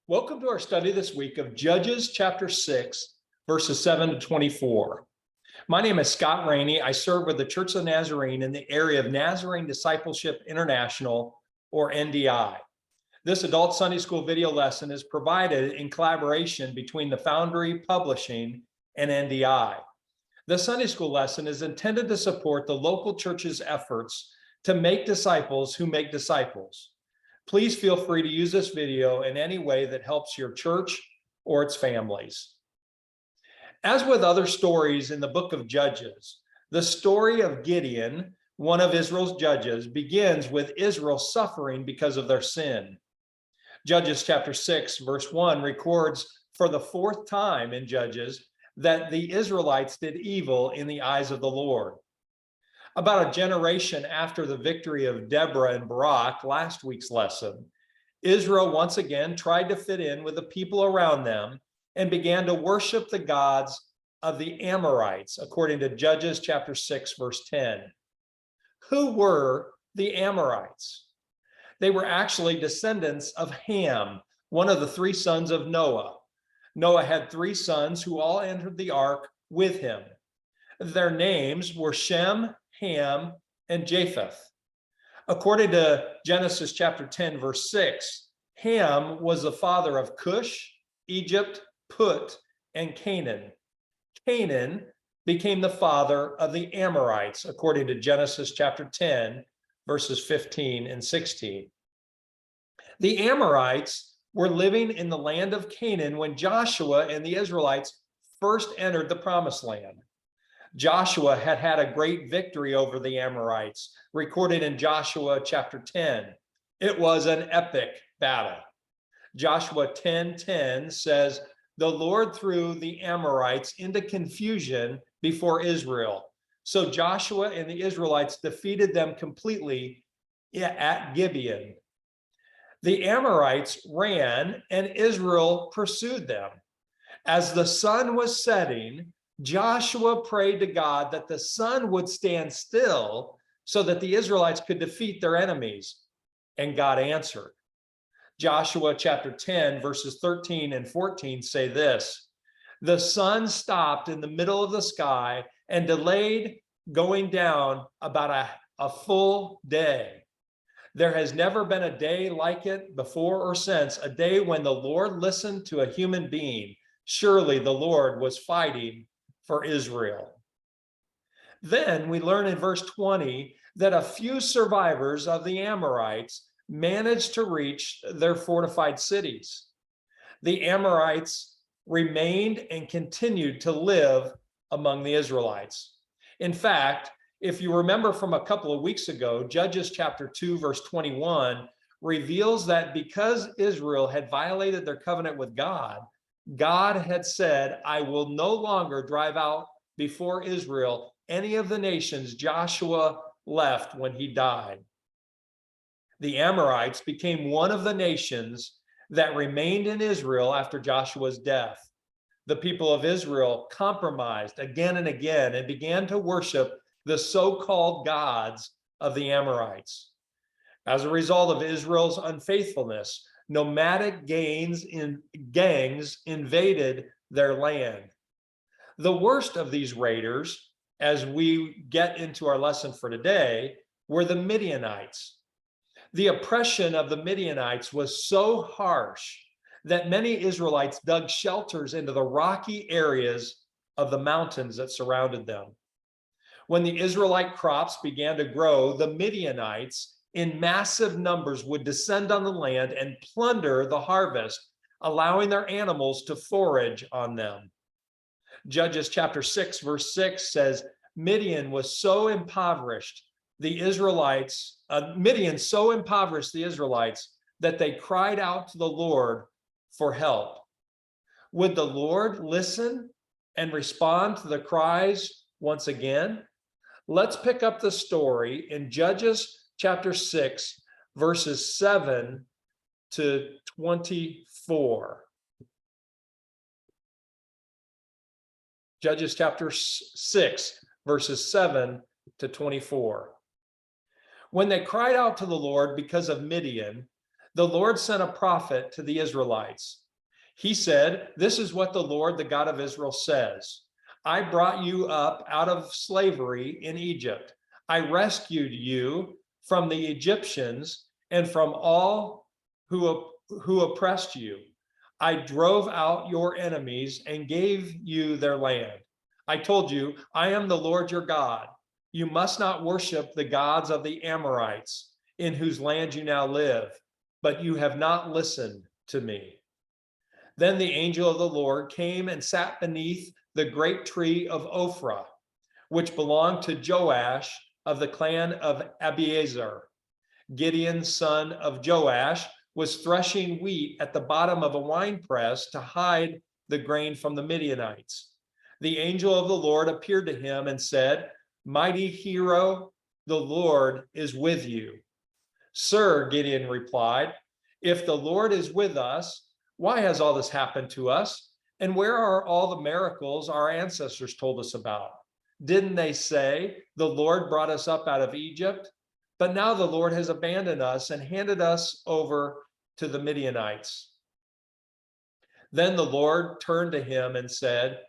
Welcome to our study this week of Judges chapter 6, verses 7 to 24. My name is Scott Rainey. I serve with the Church of the Nazarene in the area of Nazarene Discipleship International, or NDI. This adult Sunday school video lesson is provided in collaboration between the Foundry Publishing and NDI. The Sunday school lesson is intended to support the local church's efforts to make disciples who make disciples. Please feel free to use this video in any way that helps your church or its families. As with other stories in the book of Judges, the story of Gideon, one of Israel's judges, begins with Israel suffering because of their sin. Judges chapter 6, verse 1 records for the fourth time in Judges that the Israelites did evil in the eyes of the Lord. About a generation after the victory of Deborah and Barak, last week's lesson, Israel once again tried to fit in with the people around them and began to worship the gods of the Amorites, according to Judges chapter 6, verse 10. Who were the Amorites? They were actually descendants of Ham, one of the three sons of Noah. Noah had three sons who all entered the ark with him. Their names were Shem, Ham, and Japheth. According to Genesis chapter 10, verse 6, Ham was the father of Cush, Egypt, Put, and Canaan. Canaan became the father of the Amorites, according to Genesis chapter 10, verses 15 and 16. The Amorites were living in the land of Canaan when Joshua and the Israelites first entered the promised land. Joshua had had a great victory over the Amorites, recorded in Joshua chapter 10. It was an epic battle. Joshua 10:10 says, "The Lord threw the Amorites into confusion before Israel. So Joshua and the Israelites defeated them completely at Gibeon. The Amorites ran and Israel pursued them. As the sun was setting, Joshua prayed to God that the sun would stand still so that the Israelites could defeat their enemies, and God answered." Joshua chapter 10, verses 13 and 14 say this: "The sun stopped in the middle of the sky and delayed going down about a full day. There has never been a day like it before or since, a day when the Lord listened to a human being. Surely the Lord was fighting for Israel." Then we learn in verse 20 that a few survivors of the Amorites managed to reach their fortified cities. The Amorites remained and continued to live among the Israelites. In fact, if you remember from a couple of weeks ago, Judges chapter 2, verse 21 reveals that because Israel had violated their covenant with God, God had said, "I will no longer drive out before Israel any of the nations Joshua left when he died." The Amorites became one of the nations that remained in Israel after Joshua's death. The people of Israel compromised again and again and began to worship the so-called gods of the Amorites. As a result of Israel's unfaithfulness, nomadic gangs invaded their land. The worst of these raiders, as we get into our lesson for today, were the Midianites. The oppression of the Midianites was so harsh that many Israelites dug shelters into the rocky areas of the mountains that surrounded them. When the Israelite crops began to grow, the Midianites in massive numbers would descend on the land and plunder the harvest, allowing their animals to forage on them. Judges chapter 6, verse 6 says, Midian so impoverished the Israelites that they cried out to the Lord for help. Would the Lord listen and respond to the cries once again? Let's pick up the story in Judges chapter 6, verses 7 to 24. Judges chapter 6, verses 7 to 24. When they cried out to the Lord because of Midian, the Lord sent a prophet to the Israelites. He said, "This is what the Lord, the God of Israel, says. I brought you up out of slavery in Egypt. I rescued you from the Egyptians and from all who oppressed you. I drove out your enemies and gave you their land. I told you, I am the Lord your God. You must not worship the gods of the Amorites, in whose land you now live, but you have not listened to me." Then the angel of the Lord came and sat beneath the great tree of Ophrah, which belonged to Joash of the clan of Abiezer. Gideon, son of Joash, was threshing wheat at the bottom of a winepress to hide the grain from the Midianites. The angel of the Lord appeared to him and said, "Mighty hero, the Lord is with you." "Sir," Gideon replied, "if the Lord is with us, why has all this happened to us? And where are all the miracles our ancestors told us about? Didn't they say, 'The Lord brought us up out of Egypt'? But now the Lord has abandoned us and handed us over to the Midianites." Then the Lord turned to him and said,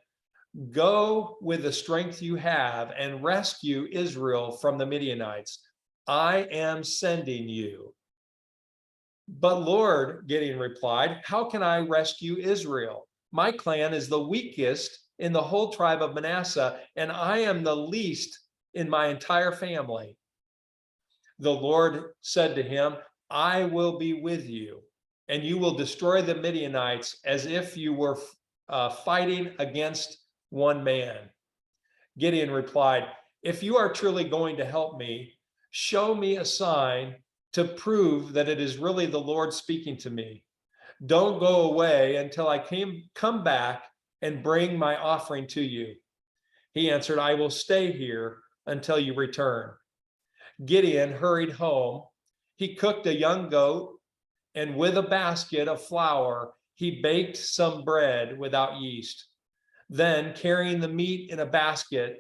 "Go with the strength you have and rescue Israel from the Midianites. I am sending you." "But Lord," Gideon replied, "how can I rescue Israel? My clan is the weakest in the whole tribe of Manasseh, and I am the least in my entire family." The Lord said to him, "I will be with you, and you will destroy the Midianites as if you were fighting against one man." Gideon replied, "If you are truly going to help me, show me a sign to prove that it is really the Lord speaking to me. Don't go away until I come back and bring my offering to you." He answered, "I will stay here until you return." Gideon hurried home. He cooked a young goat, and with a basket of flour, he baked some bread without yeast. Then, carrying the meat in a basket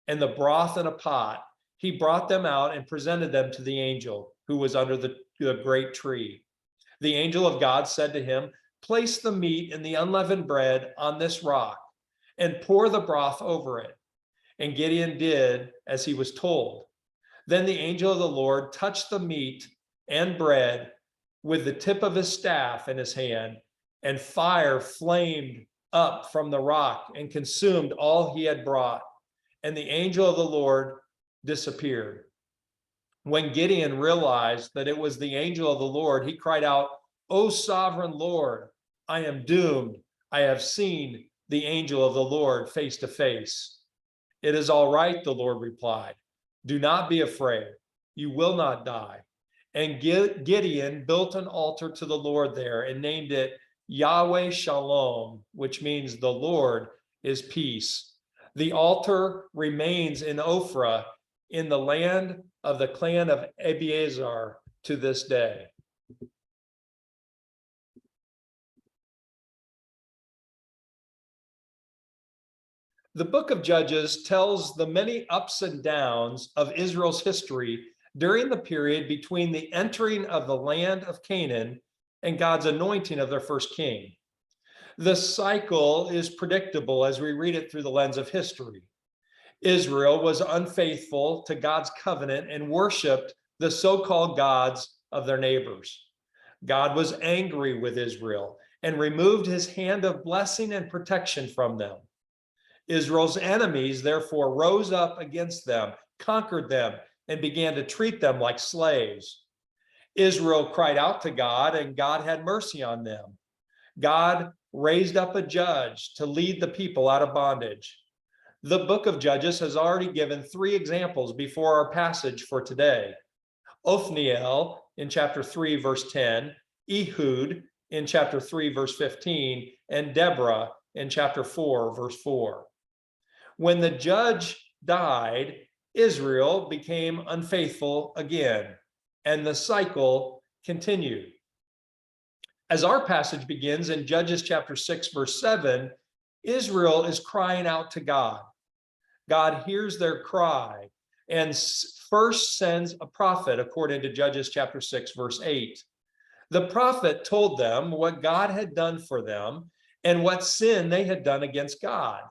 and the broth in a pot, he brought them out and presented them to the angel who was under the great tree. The angel of God said to him, "Place the meat and the unleavened bread on this rock and pour the broth over it." And Gideon did as he was told. Then the angel of the Lord touched the meat and bread with the tip of his staff in his hand, and fire flamed up from the rock and consumed all he had brought. And the angel of the Lord disappeared. When Gideon realized that it was the angel of the Lord, he cried out, "O sovereign Lord, I am doomed. I have seen the angel of the Lord face to face." "It is all right," the Lord replied. "Do not be afraid. You will not die." And Gideon built an altar to the Lord there and named it Yahweh Shalom, which means the Lord is peace. The altar remains in Ophrah in the land of the clan of Abiezer to this day. The book of Judges tells the many ups and downs of Israel's history during the period between the entering of the land of Canaan and God's anointing of their first king. The cycle is predictable as we read it through the lens of history. Israel was unfaithful to God's covenant and worshiped the so-called gods of their neighbors. God was angry with Israel and removed his hand of blessing and protection from them. Israel's enemies therefore rose up against them, conquered them, and began to treat them like slaves. Israel cried out to God, and God had mercy on them. God raised up a judge to lead the people out of bondage. The book of Judges has already given 3 examples before our passage for today. Othniel in chapter 3, verse 10, Ehud in chapter 3, verse 15, and Deborah in chapter 4, verse 4. When the judge died, Israel became unfaithful again, and the cycle continued. As our passage begins in Judges chapter 6, verse 7, Israel is crying out to God. God hears their cry and first sends a prophet, according to Judges chapter 6, verse 8. The prophet told them what God had done for them and what sin they had done against God.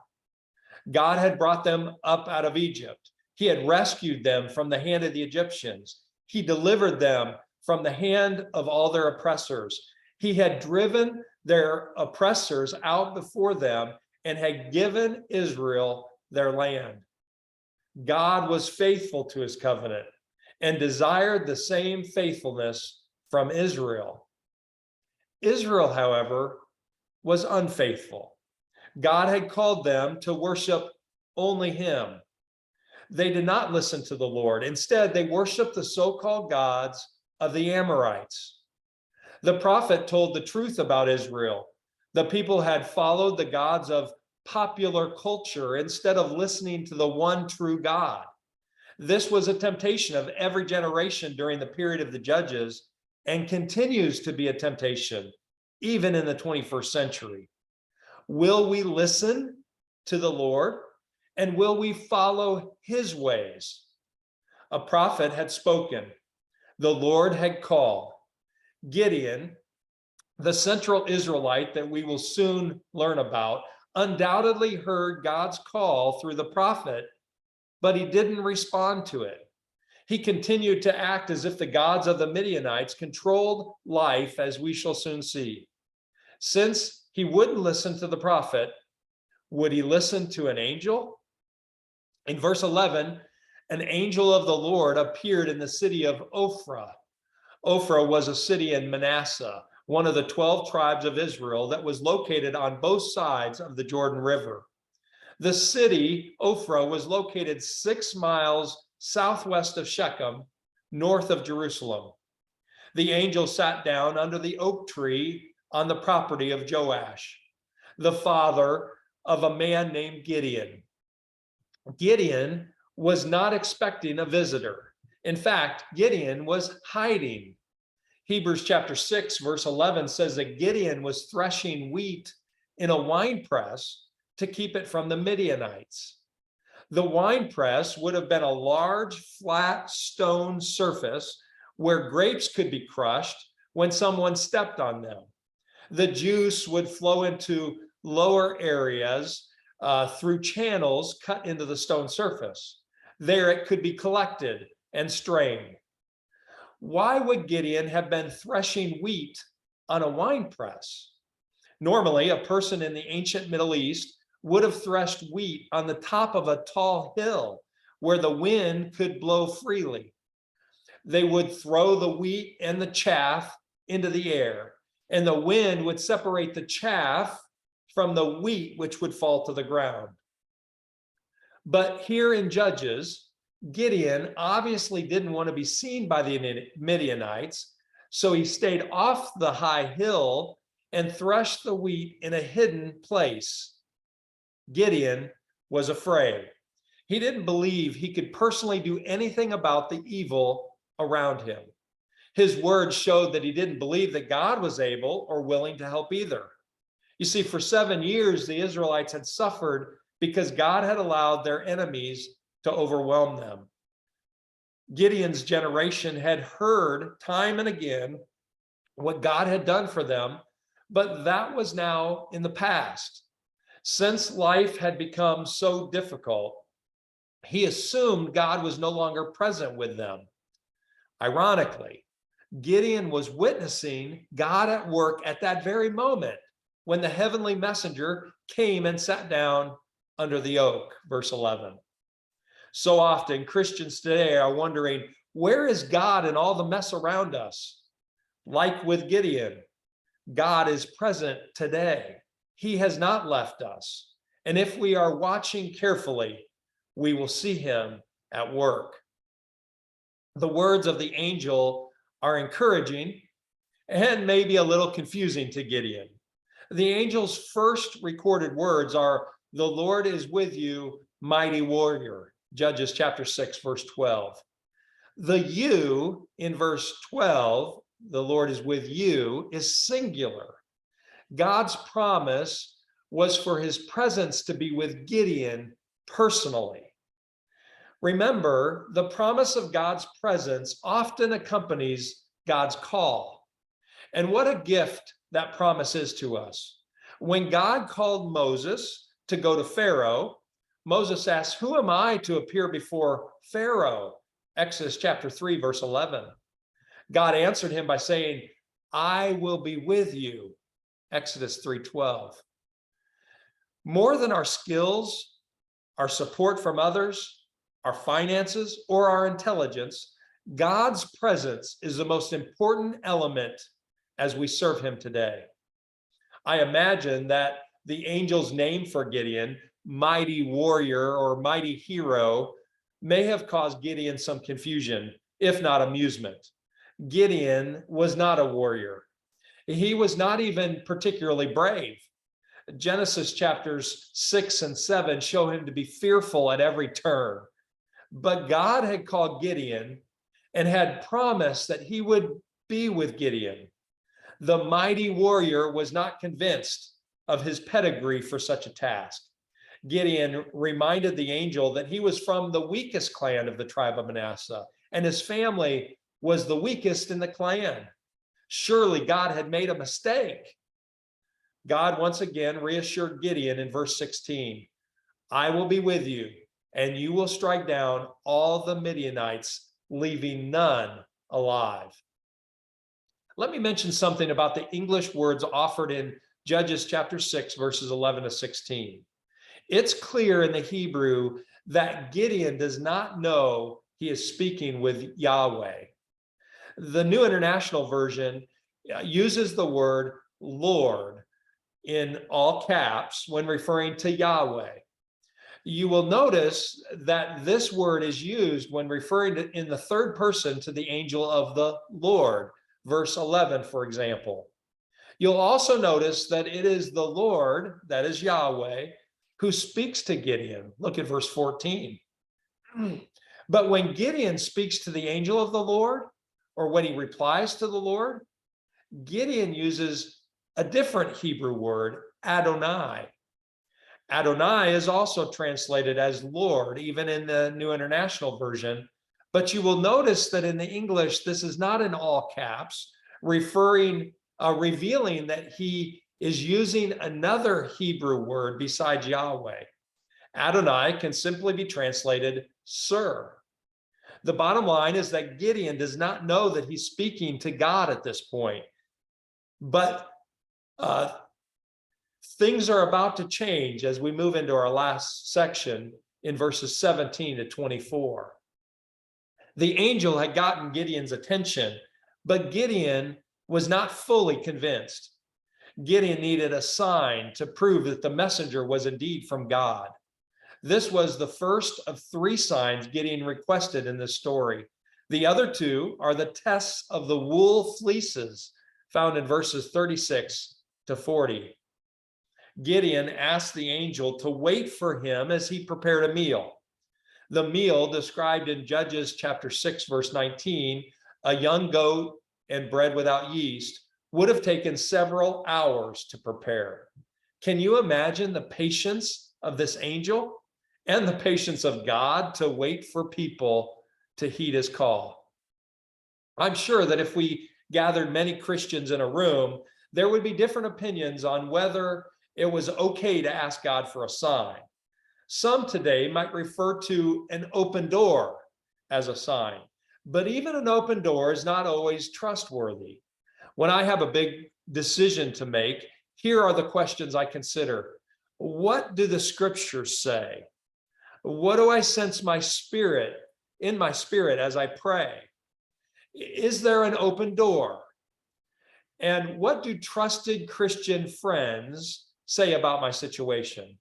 God had brought them up out of Egypt. He had rescued them from the hand of the Egyptians. He delivered them from the hand of all their oppressors. He had driven their oppressors out before them and had given Israel their land. God was faithful to his covenant and desired the same faithfulness from Israel. Israel, however, was unfaithful. God had called them to worship only him. They did not listen to the Lord. Instead, they worshiped the so-called gods of the Amorites. The prophet told the truth about Israel. The people had followed the gods of popular culture instead of listening to the one true God. This was a temptation of every generation during the period of the Judges and continues to be a temptation even in the 21st century. Will we listen to the Lord and will we follow his ways? A prophet had spoken. The Lord had called. Gideon, the central Israelite that we will soon learn about, undoubtedly heard God's call through the prophet, but he didn't respond to it. He continued to act as if the gods of the Midianites controlled life, as we shall soon see. Since he wouldn't listen to the prophet, would he listen to an angel? In verse 11, an angel of the Lord appeared in the city of Ophrah. Ophrah was a city in Manasseh, one of the 12 tribes of Israel that was located on both sides of the Jordan River. The city, Ophrah, was located 6 miles southwest of Shechem, north of Jerusalem. The angel sat down under the oak tree on the property of Joash, the father of a man named Gideon. Gideon was not expecting a visitor. In fact, Gideon was hiding. Hebrews chapter 6, verse 11 says that Gideon was threshing wheat in a winepress to keep it from the Midianites. The winepress would have been a large, flat stone surface where grapes could be crushed when someone stepped on them. The juice would flow into lower areas through channels cut into the stone surface. There it could be collected and strained. Why would Gideon have been threshing wheat on a winepress? Normally, a person in the ancient Middle East would have threshed wheat on the top of a tall hill where the wind could blow freely. They would throw the wheat and the chaff into the air, and the wind would separate the chaff from the wheat, which would fall to the ground. But here in Judges, Gideon obviously didn't want to be seen by the Midianites, so he stayed off the high hill and threshed the wheat in a hidden place. Gideon was afraid. He didn't believe he could personally do anything about the evil around him. His words showed that he didn't believe that God was able or willing to help either. You see, for 7 years, the Israelites had suffered because God had allowed their enemies to overwhelm them. Gideon's generation had heard time and again what God had done for them, but that was now in the past. Since life had become so difficult, he assumed God was no longer present with them. Ironically, Gideon was witnessing God at work at that very moment when the heavenly messenger came and sat down under the oak, verse 11. So often Christians today are wondering, where is God in all the mess around us? Like with Gideon, God is present today. He has not left us. And if we are watching carefully, we will see him at work. The words of the angel are encouraging and maybe a little confusing to Gideon. The angel's first recorded words are, "The Lord is with you, mighty warrior." Judges chapter 6, verse 12. The you in verse 12, "The Lord is with you," is singular. God's promise was for his presence to be with Gideon personally. Remember, the promise of God's presence often accompanies God's call. And what a gift that promise is to us. When God called Moses to go to Pharaoh, Moses asked, "Who am I to appear before Pharaoh?" Exodus chapter 3, verse 11. God answered him by saying, "I will be with you." Exodus 3:12. More than our skills, our support from others, our finances, or our intelligence, God's presence is the most important element as we serve him today. I imagine that the angel's name for Gideon, mighty warrior or mighty hero, may have caused Gideon some confusion, if not amusement. Gideon was not a warrior. He was not even particularly brave. Genesis chapters 6 and 7 show him to be fearful at every turn. But God had called Gideon and had promised that he would be with Gideon. The mighty warrior was not convinced of his pedigree for such a task. Gideon reminded the angel that he was from the weakest clan of the tribe of Manasseh, and his family was the weakest in the clan. Surely God had made a mistake. God once again reassured Gideon in verse 16, "I will be with you, and you will strike down all the Midianites, leaving none alive." Let me mention something about the English words offered in Judges chapter 6, verses 11 to 16. It's clear in the Hebrew that Gideon does not know he is speaking with Yahweh. The New International Version uses the word Lord in all caps when referring to Yahweh. You will notice that this word is used when referring to, in the third person, to the angel of the Lord, verse 11, for example. You'll also notice that it is the Lord, that is Yahweh, who speaks to Gideon. Look at verse 14. But when Gideon speaks to the angel of the Lord, or when he replies to the Lord, Gideon uses a different Hebrew word, Adonai. Adonai is also translated as Lord, even in the New International Version. But you will notice that in the English, this is not in all caps, revealing that he is using another Hebrew word besides Yahweh. Adonai can simply be translated sir. The bottom line is that Gideon does not know that he's speaking to God at this point. But things are about to change as we move into our last section in verses 17 to 24. The angel had gotten Gideon's attention, but Gideon was not fully convinced. Gideon needed a sign to prove that the messenger was indeed from God. This was the first of 3 signs Gideon requested in this story. The other 2 are the tests of the wool fleeces found in verses 36 to 40. Gideon asked the angel to wait for him as he prepared a meal. The meal described in Judges chapter 6, verse 19, a young goat and bread without yeast, would have taken several hours to prepare. Can you imagine the patience of this angel and the patience of God to wait for people to heed his call? I'm sure that if we gathered many Christians in a room, there would be different opinions on whether it was okay to ask God for a sign. Some today might refer to an open door as a sign, but even an open door is not always trustworthy. When I have a big decision to make, here are the questions I consider. What do the scriptures say? What do I sense in my spirit as I pray? Is there an open door? And what do trusted Christian friends say about my situation?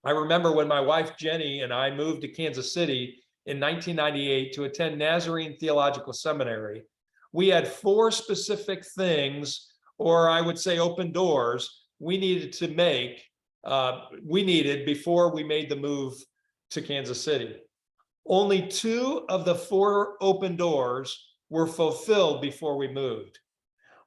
I remember when my wife Jenny and I moved to Kansas City in 1998 to attend Nazarene Theological Seminary, we had 4 specific things, or I would say open doors, we needed before we made the move to Kansas City. Only 2 of the 4 open doors were fulfilled before we moved.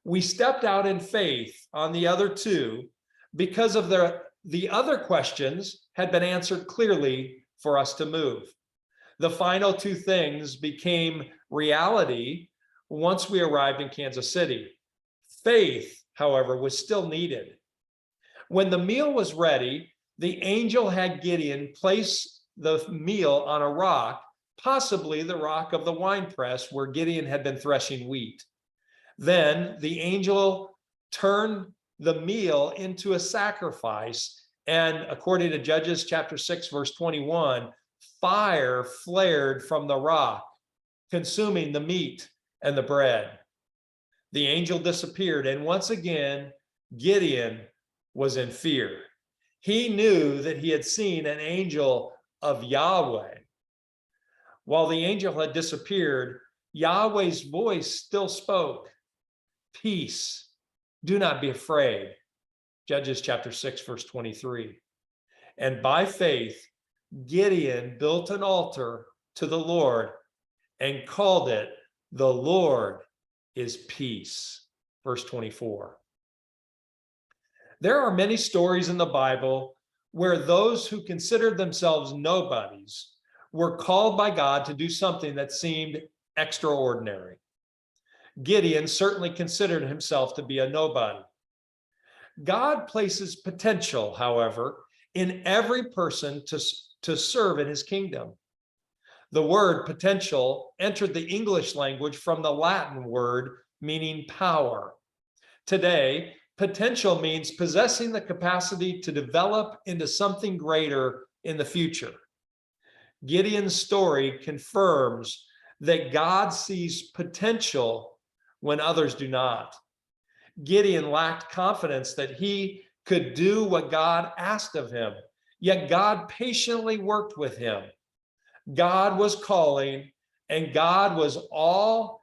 We stepped out in faith on the other 2 because of the other questions had been answered clearly for us to move. The final 2 things became reality once we arrived in Kansas City. Faith, however, was still needed. When the meal was ready, the angel had Gideon place the meal on a rock, possibly the rock of the winepress where Gideon had been threshing wheat. Then the angel turned the meal into a sacrifice, and according to Judges chapter 6, verse 21, fire flared from the rock, consuming the meat and the bread. The angel disappeared, and once again, Gideon was in fear. He knew that he had seen an angel of Yahweh. While the angel had disappeared, Yahweh's voice still spoke. Peace, do not be afraid. Judges chapter 6, verse 23. And by faith, Gideon built an altar to the Lord and called it, "The Lord is Peace." Verse 24. There are many stories in the Bible where those who considered themselves nobodies were called by God to do something that seemed extraordinary. Gideon certainly considered himself to be a nobody. God places potential, however, in every person to serve in his kingdom. The word potential entered the English language from the Latin word meaning power. Today, potential means possessing the capacity to develop into something greater in the future. Gideon's story confirms that God sees potential when others do not. Gideon lacked confidence that he could do what God asked of him, yet God patiently worked with him. God was calling, and God was all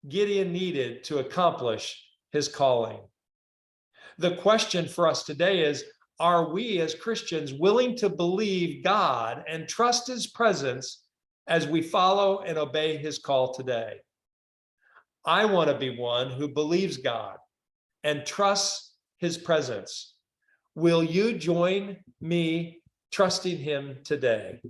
Gideon needed to accomplish his calling. The question for us today is, are we as Christians willing to believe God and trust his presence as we follow and obey his call today? I want to be one who believes God and trusts his presence. Will you join me trusting him today?